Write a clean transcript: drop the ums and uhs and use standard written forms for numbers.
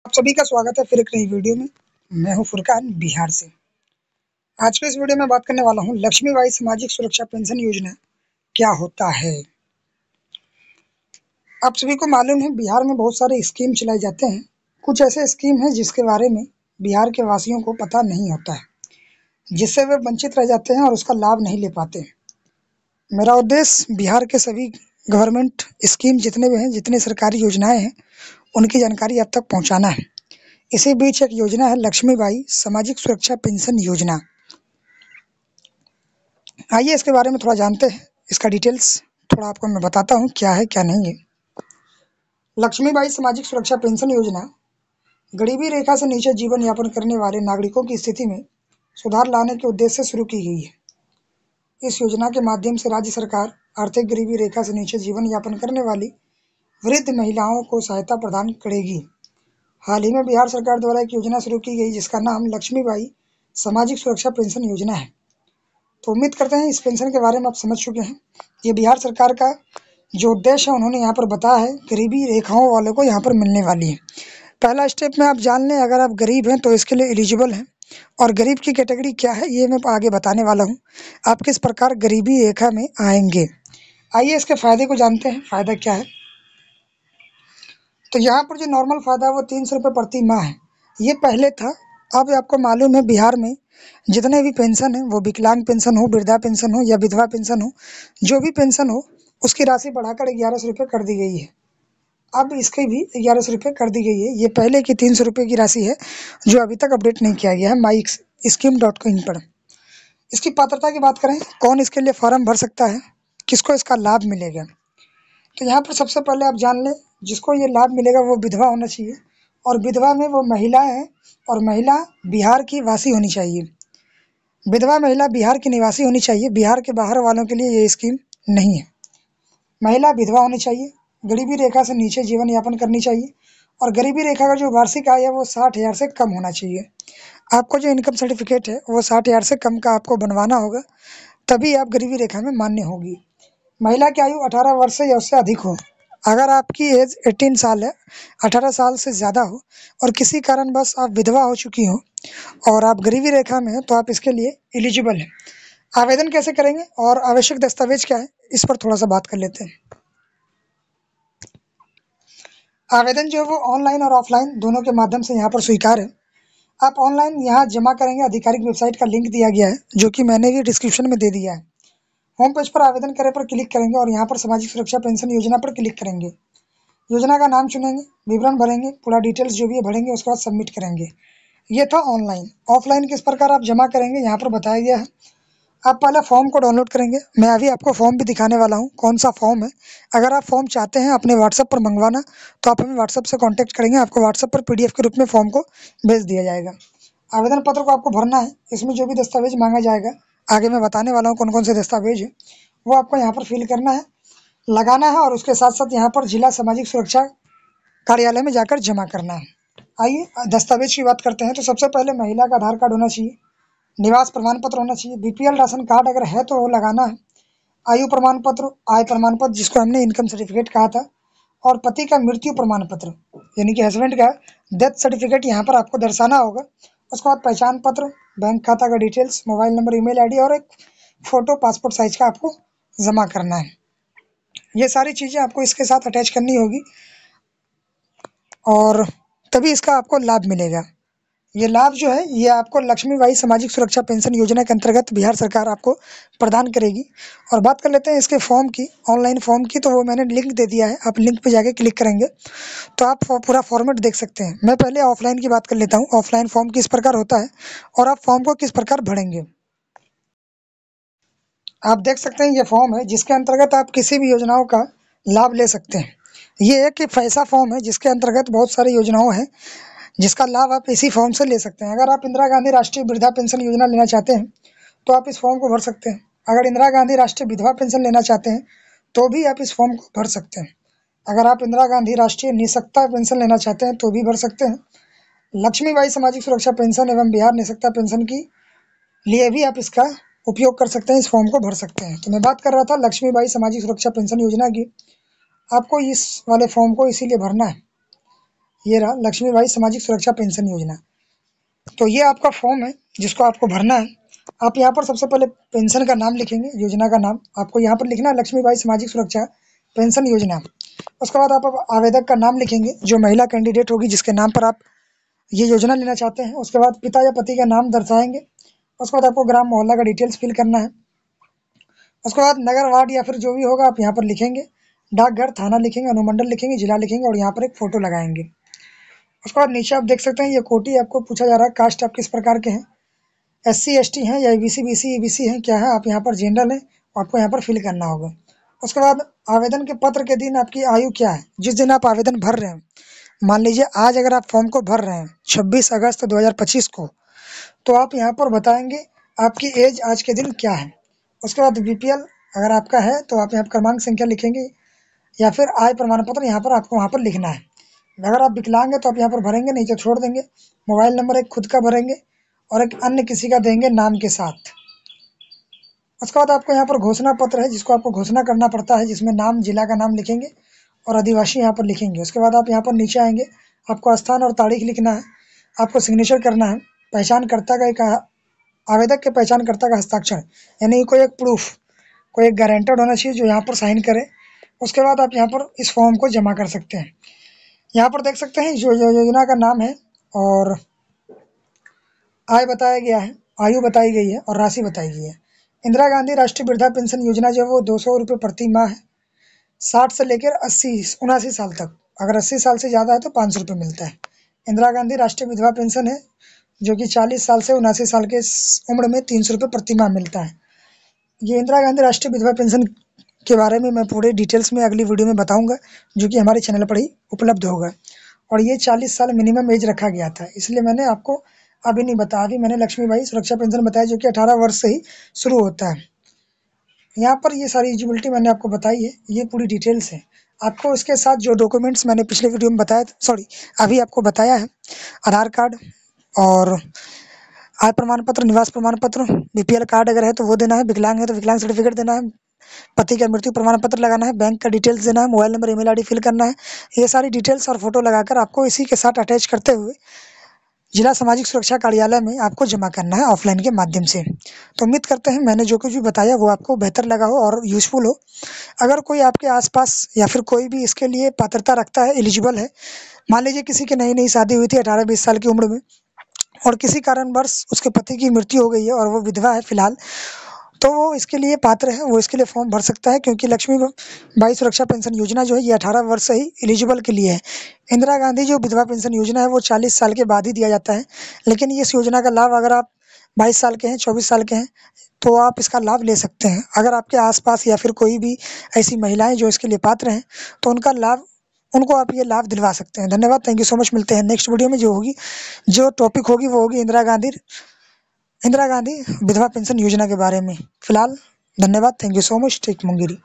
आप सभी का स्वागत है फिर एक नई वीडियो में। मैं हूं फुरकान बिहार से। आज के इस वीडियो में बात करने वाला हूं लक्ष्मीबाई सामाजिक सुरक्षा पेंशन योजना क्या होता है। आप सभी को मालूम है बिहार में बहुत सारे स्कीम चलाए जाते हैं। कुछ ऐसे स्कीम हैं जिसके बारे में बिहार के वासियों को पता नहीं होता है, जिससे वे वंचित रह जाते हैं और उसका लाभ नहीं ले पाते। मेरा उद्देश्य बिहार के सभी गवर्नमेंट स्कीम जितने भी हैं, जितनी सरकारी योजनाएं हैं, उनकी जानकारी आप तक पहुंचाना है। इसी बीच एक योजना है लक्ष्मीबाई सामाजिक सुरक्षा पेंशन योजना। आइए इसके बारे में थोड़ा जानते हैं। इसका डिटेल्स थोड़ा आपको मैं बताता हूँ क्या है क्या नहीं है। लक्ष्मीबाई सामाजिक सुरक्षा पेंशन योजना गरीबी रेखा से नीचे जीवन यापन करने वाले नागरिकों की स्थिति में सुधार लाने के उद्देश्य से शुरू की गई है। इस योजना के माध्यम से राज्य सरकार आर्थिक गरीबी रेखा से नीचे जीवन यापन करने वाली वृद्ध महिलाओं को सहायता प्रदान करेगी। हाल ही में बिहार सरकार द्वारा एक योजना शुरू की गई जिसका नाम लक्ष्मीबाई सामाजिक सुरक्षा पेंशन योजना है। तो उम्मीद करते हैं इस पेंशन के बारे में आप समझ चुके हैं। ये बिहार सरकार का जो उद्देश्य है उन्होंने यहाँ पर बताया है, गरीबी रेखाओं वालों को यहाँ पर मिलने वाली है। पहला स्टेप में आप जान लें, अगर आप गरीब हैं तो इसके लिए एलिजिबल हैं, और गरीब की कैटेगरी क्या है ये मैं आगे बताने वाला हूँ। आप किस प्रकार गरीबी रेखा में आएंगे। आइए इसके फायदे को जानते हैं, फायदा क्या है। तो यहाँ पर जो नॉर्मल फायदा है वो 300 रुपये प्रति माह है। ये पहले था। अब आपको मालूम है बिहार में जितने भी पेंशन है, वो विकलांग पेंशन हो, वृद्धा पेंशन हो या विधवा पेंशन हो, जो भी पेंशन हो उसकी राशि बढ़ाकर 1100 रुपये कर दी गई है। अब इसकी भी 1100 रुपये कर दी गई है। ये पहले की 300 रुपये की राशि है जो अभी तक अपडेट नहीं किया गया है माई स्कीम.in पर। इसकी पात्रता की बात करें, कौन इसके लिए फॉर्म भर सकता है, किसको इसका लाभ मिलेगा। तो यहाँ पर सबसे पहले आप जान लें, जिसको ये लाभ मिलेगा वो विधवा होना चाहिए, और विधवा में वो महिला है, और महिला बिहार की वासी होनी चाहिए। विधवा महिला बिहार की निवासी होनी चाहिए। बिहार के बाहर वालों के लिए ये स्कीम नहीं है। महिला विधवा होनी चाहिए, गरीबी रेखा से नीचे जीवन यापन करनी चाहिए, और गरीबी रेखा का जो वार्षिक आय है वो 60,000 से कम होना चाहिए। आपको जो इनकम सर्टिफिकेट है वो 60,000 से कम का आपको बनवाना होगा, तभी आप गरीबी रेखा में मान्य होगी। महिला की आयु 18 वर्ष से या उससे अधिक हो। अगर आपकी एज 18 साल है, 18 साल से ज़्यादा हो, और किसी कारणवश आप विधवा हो चुकी हो और आप गरीबी रेखा में हैं, तो आप इसके लिए एलिजिबल हैं। आवेदन कैसे करेंगे और आवश्यक दस्तावेज क्या है, इस पर थोड़ा सा बात कर लेते हैं। आवेदन जो है वो ऑनलाइन और ऑफलाइन दोनों के माध्यम से यहाँ पर स्वीकार है। आप ऑनलाइन यहाँ जमा करेंगे, आधिकारिक वेबसाइट का लिंक दिया गया है जो कि मैंने भी डिस्क्रिप्शन में दे दिया है। होम पेज पर आवेदन करें पर क्लिक करेंगे और यहाँ पर सामाजिक सुरक्षा पेंशन योजना पर क्लिक करेंगे। योजना का नाम चुनेंगे, विवरण भरेंगे, पूरा डिटेल्स जो भी है भरेंगे, उसके बाद सबमिट करेंगे। ये था ऑनलाइन। ऑफलाइन किस प्रकार आप जमा करेंगे यहाँ पर बताया गया है। आप पहले फॉर्म को डाउनलोड करेंगे। मैं अभी आपको फॉर्म भी दिखाने वाला हूँ कौन सा फॉर्म है। अगर आप फॉर्म चाहते हैं अपने व्हाट्सएप पर मंगवाना तो आप हमें व्हाट्सएप से कॉन्टैक्ट करेंगे, आपको व्हाट्सएप पर PDF के रूप में फॉर्म को भेज दिया जाएगा। आवेदन पत्र को आपको भरना है। इसमें जो भी दस्तावेज मांगा जाएगा, आगे मैं बताने वाला हूँ कौन कौन से दस्तावेज है, वो आपको यहाँ पर फिल करना है, लगाना है, और उसके साथ साथ यहाँ पर जिला सामाजिक सुरक्षा कार्यालय में जाकर जमा करना है। आइए दस्तावेज की बात करते हैं। तो सबसे पहले महिला का आधार कार्ड होना चाहिए, निवास प्रमाण पत्र होना चाहिए, BPL राशन कार्ड अगर है तो वो लगाना है, आयु प्रमाण पत्र, आय प्रमाण पत्र जिसको हमने इनकम सर्टिफिकेट कहा था, और पति का मृत्यु प्रमाण पत्र यानी कि हस्बैंड का डेथ सर्टिफिकेट यहाँ पर आपको दर्शाना होगा। उसके बाद पहचान पत्र, बैंक खाता का details, mobile number, email ID और एक फ़ोटो पासपोर्ट साइज का आपको जमा करना है। ये सारी चीज़ें आपको इसके साथ अटैच करनी होगी और तभी इसका आपको लाभ मिलेगा। ये लाभ जो है ये आपको लक्ष्मीबाई सामाजिक सुरक्षा पेंशन योजना के अंतर्गत बिहार सरकार आपको प्रदान करेगी। और बात कर लेते हैं इसके फॉर्म की, ऑनलाइन फॉर्म की। तो वो मैंने लिंक दे दिया है, आप लिंक पे जाके क्लिक करेंगे तो आप पूरा फॉर्मेट देख सकते हैं। मैं पहले ऑफलाइन की बात कर लेता हूँ, ऑफलाइन फॉर्म किस प्रकार होता है और आप फॉर्म को किस प्रकार भरेंगे। आप देख सकते हैं ये फॉर्म है जिसके अंतर्गत आप किसी भी योजनाओं का लाभ ले सकते हैं। ये एक ऐसा फॉर्म है जिसके अंतर्गत बहुत सारी योजनाओं हैं जिसका लाभ आप इसी फॉर्म से ले सकते हैं। अगर आप इंदिरा गांधी राष्ट्रीय वृद्धा पेंशन योजना लेना चाहते हैं तो आप इस फॉर्म को भर सकते हैं। अगर इंदिरा गांधी राष्ट्रीय विधवा पेंशन लेना चाहते हैं तो भी आप इस फॉर्म को भर सकते हैं। अगर आप इंदिरा गांधी राष्ट्रीय निःशक्ता पेंशन लेना चाहते हैं तो भी भर सकते हैं। लक्ष्मीबाई सामाजिक सुरक्षा पेंशन एवं बिहार निःशक्ता पेंशन की लिए भी आप इसका उपयोग कर सकते हैं, इस फॉर्म को भर सकते हैं। तो मैं बात कर रहा था लक्ष्मीबाई सामाजिक सुरक्षा पेंशन योजना की। आपको इस वाले फॉर्म को इसीलिए भरना है। ये रहा लक्ष्मीबाई सामाजिक सुरक्षा पेंशन योजना। तो ये आपका फॉर्म है जिसको आपको भरना है। आप यहाँ पर सबसे पहले पेंशन का नाम लिखेंगे, योजना का नाम आपको यहाँ पर लिखना है, लक्ष्मीबाई सामाजिक सुरक्षा पेंशन योजना। उसके बाद आप आवेदक का नाम लिखेंगे, जो महिला कैंडिडेट होगी जिसके नाम पर आप ये योजना लेना चाहते हैं। उसके बाद पिता या पति का नाम दर्शाएंगे। उसके बाद आपको ग्राम मोहल्ला का डिटेल्स फिल करना है। उसके बाद नगर वार्ड या फिर जो भी होगा आप यहाँ पर लिखेंगे। डाकघर, थाना लिखेंगे, अनुमंडल लिखेंगे, जिला लिखेंगे और यहाँ पर एक फोटो लगाएंगे। उसके बाद नीचे आप देख सकते हैं ये कोटी आपको पूछा जा रहा है, कास्ट आप किस प्रकार के हैं, SC ST हैं या EBC BC EBC हैं, क्या है, आप यहाँ पर जनरल हैं, आपको यहाँ पर फिल करना होगा। उसके बाद आवेदन के पत्र के दिन आपकी आयु क्या है, जिस दिन आप आवेदन भर रहे हैं। मान लीजिए आज अगर आप फॉर्म को भर रहे हैं 26 अगस्त 2025 को, तो आप यहाँ पर बताएंगे आपकी एज आज के दिन क्या है। उसके बाद BPL अगर आपका है तो आप यहाँ पर क्रमांक संख्या लिखेंगे या फिर आय प्रमाण पत्र यहाँ पर आपको वहाँ पर लिखना है। अगर आप विकलांग हैं तो आप यहाँ पर भरेंगे, नहीं तो छोड़ देंगे। मोबाइल नंबर एक खुद का भरेंगे और एक अन्य किसी का देंगे नाम के साथ। उसके बाद आपको यहाँ पर घोषणा पत्र है जिसको आपको घोषणा करना पड़ता है, जिसमें नाम, जिला का नाम लिखेंगे और आदिवासी यहाँ पर लिखेंगे। उसके बाद आप यहाँ पर नीचे आएंगे, आपको स्थान और तारीख लिखना है, आपको सिग्नेचर करना है, पहचानकर्ता का एक आवेदक के पहचानकर्ता का हस्ताक्षर, यानी कोई एक प्रूफ, कोई एक गारंटर होना चाहिए जो यहाँ पर साइन करे। उसके बाद आप यहाँ पर इस फॉर्म को जमा कर सकते हैं। यहाँ पर देख सकते हैं जो योजना का नाम है और आय बताया गया है, आयु बताई गई है और राशि बताई गई है। इंदिरा गांधी राष्ट्रीय वृद्धा पेंशन योजना जो है वो 200 रुपये प्रति माह है, 60 से लेकर 79 साल तक। अगर 80 साल से ज़्यादा है तो 500 रुपये मिलता है। इंदिरा गांधी राष्ट्रीय विधवा पेंशन है जो कि 40 साल से 79 साल के उम्र में 300 रुपये प्रति माह मिलता है। ये इंदिरा गांधी राष्ट्रीय विधवा पेंशन के बारे में मैं पूरे डिटेल्स में अगली वीडियो में बताऊंगा, जो कि हमारे चैनल पर ही उपलब्ध होगा। और ये 40 साल मिनिमम एज रखा गया था, इसलिए मैंने आपको अभी नहीं बताया। अभी मैंने लक्ष्मीबाई सुरक्षा पेंशन बताया जो कि 18 वर्ष से ही शुरू होता है। यहाँ पर ये सारी एलिजिबिलिटी मैंने आपको बताई है, ये पूरी डिटेल्स है। आपको इसके साथ जो डॉक्यूमेंट्स मैंने पिछले वीडियो में बताया, अभी आपको बताया है, आधार कार्ड और आय प्रमाण पत्र, निवास प्रमाण पत्र, BPL कार्ड अगर है तो वो देना है, विकलांग है तो विकलांग सर्टिफिकेट देना है, पति का मृत्यु प्रमाण पत्र लगाना है, बैंक का डिटेल्स देना है, mobile number, email ID fill करना है। ये सारी डिटेल्स और फोटो लगाकर आपको इसी के साथ अटैच करते हुए जिला सामाजिक सुरक्षा कार्यालय में आपको जमा करना है ऑफलाइन के माध्यम से। तो उम्मीद करते हैं मैंने जो कुछ भी बताया वो आपको बेहतर लगा हो और यूजफुल हो। अगर कोई आपके आसपास या फिर कोई भी इसके लिए पात्रता रखता है, एलिजिबल है, मान लीजिए किसी की नई नई शादी हुई थी 18-20 साल की उम्र में और किसी कारणवश उसके पति की मृत्यु हो गई है और वो विधवा है फिलहाल, तो वो इसके लिए पात्र है, वो इसके लिए फॉर्म भर सकता है, क्योंकि लक्ष्मीबाई सुरक्षा पेंशन योजना जो है ये 18 वर्ष से ही एलिजिबल के लिए है। इंदिरा गांधी जो विधवा पेंशन योजना है वो 40 साल के बाद ही दिया जाता है, लेकिन इस योजना का लाभ अगर आप 22 साल के हैं, 24 साल के हैं, तो आप इसका लाभ ले सकते हैं। अगर आपके आसपास या फिर कोई भी ऐसी महिलाएं जो इसके लिए पात्र हैं तो उनको आप ये लाभ दिलवा सकते हैं। धन्यवाद, थैंक यू सो मच। मिलते हैं नेक्स्ट वीडियो में, जो टॉपिक होगी वो होगी इंदिरा गांधी विधवा पेंशन योजना के बारे में। फिलहाल धन्यवाद, thank you so much. Tech Mungeri.